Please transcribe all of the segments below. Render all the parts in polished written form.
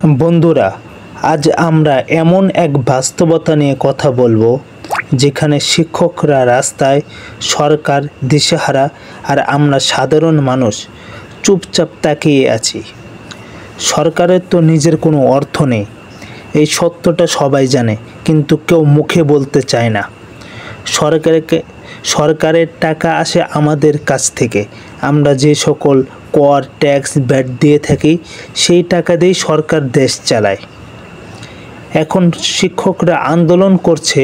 বন্ধুরা, আজ আমরা এমন এক বাস্তবতা নিয়ে কথা বলবো যেখানে শিক্ষকরা রাস্তায়, সরকার দিশেহারা, আর আমরা সাধারণ মানুষ চুপচাপ তাকিয়ে আছি। সরকারের তো নিজের কোনো অর্থ নেই, এই সত্যটা সবাই জানে, কিন্তু কেউ মুখে বলতে চায় না। সরকারের টাকা আসে আমাদের কাছ থেকে। আমরা যে সকল কর, ট্যাক্স, ভ্যাট দিয়ে থাকি, সেই টাকা দিয়েই সরকার দেশ চালায়। এখন শিক্ষকরা আন্দোলন করছে,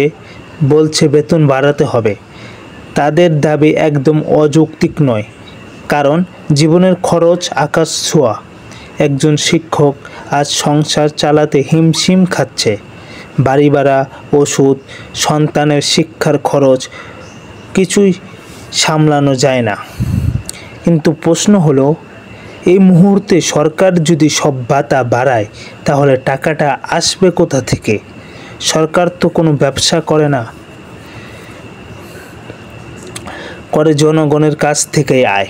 বলছে বেতন বাড়াতে হবে। তাদের দাবি একদম অযৌক্তিক নয়, কারণ জীবনের খরচ আকাশ ছোঁয়া। একজন শিক্ষক আজ সংসার চালাতে হিমশিম খাচ্ছে। বাড়ি ভাড়া, ওষুধ, সন্তানের শিক্ষার খরচ কিছুই সামলানো যায় না। কিন্তু প্রশ্ন হলো, এই মুহূর্তে সরকার যদি সব ভাতা বাড়ায়, তাহলে টাকাটা আসবে কোথা থেকে? সরকার তো কোনো ব্যবসা করে না, করে জনগণের কাছ থেকেই আয়।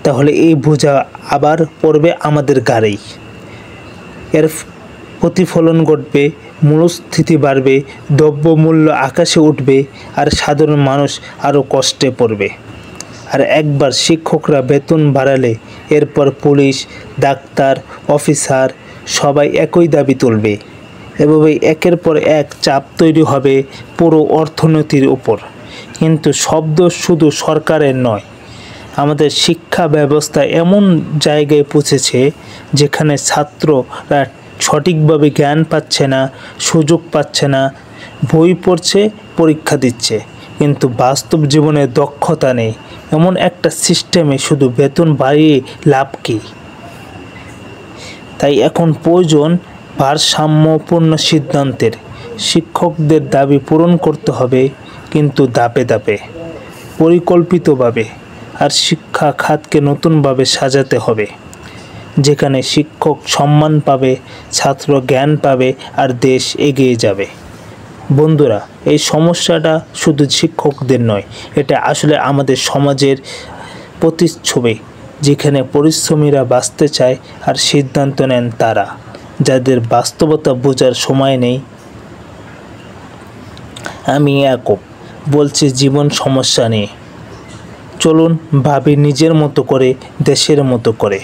তাহলে এই বোঝা আবার পড়বে আমাদের ঘাড়েই। এর প্রতিফলন ঘটবে, মূল্যস্ফীতি বাড়বে, দ্রব্যমূল্য আকাশে উঠবে, আর সাধারণ মানুষ আরও কষ্টে পড়বে। আর একবার শিক্ষকরা বেতন বাড়ালে এরপর পুলিশ, ডাক্তার, অফিসার সবাই একই দাবি তুলবে। এভাবে একের পর এক চাপ তৈরি হবে পুরো অর্থনীতির উপর। কিন্তু শব্দ শুধু সরকারের নয়, আমাদের শিক্ষা ব্যবস্থা এমন জায়গায় পৌঁছেছে যেখানে ছাত্ররা সঠিকভাবে জ্ঞান পাচ্ছে না, সুযোগ পাচ্ছে না, বই পড়ছে, পরীক্ষা দিচ্ছে, কিন্তু বাস্তব জীবনে দক্ষতা নেই। এমন একটা সিস্টেমে শুধু বেতন বাড়িয়ে লাভ কী? তাই এখন প্রয়োজন ভারসাম্যপূর্ণ সিদ্ধান্তের। শিক্ষকদের দাবি পূরণ করতে হবে, কিন্তু ধাপে ধাপে, পরিকল্পিতভাবে। আর শিক্ষা খাতকে নতুনভাবে সাজাতে হবে, যেখানে শিক্ষক সম্মান পাবে, ছাত্র জ্ঞান পাবে, আর দেশ এগিয়ে যাবে। বন্ধুরা, এই সমস্যাটা শুধু শিক্ষকদের নয়, এটা আসলে আমাদের সমাজের প্রতিচ্ছবি, যেখানে পরিশ্রমীরা বাঁচতে চায় আর সিদ্ধান্ত নেন তারা, যাদের বাস্তবতা বোঝার সময় নেই। আমি একক বলছি জীবন সমস্যা নিয়ে। চলুন ভাবি নিজের মতো করে, দেশের মতো করে।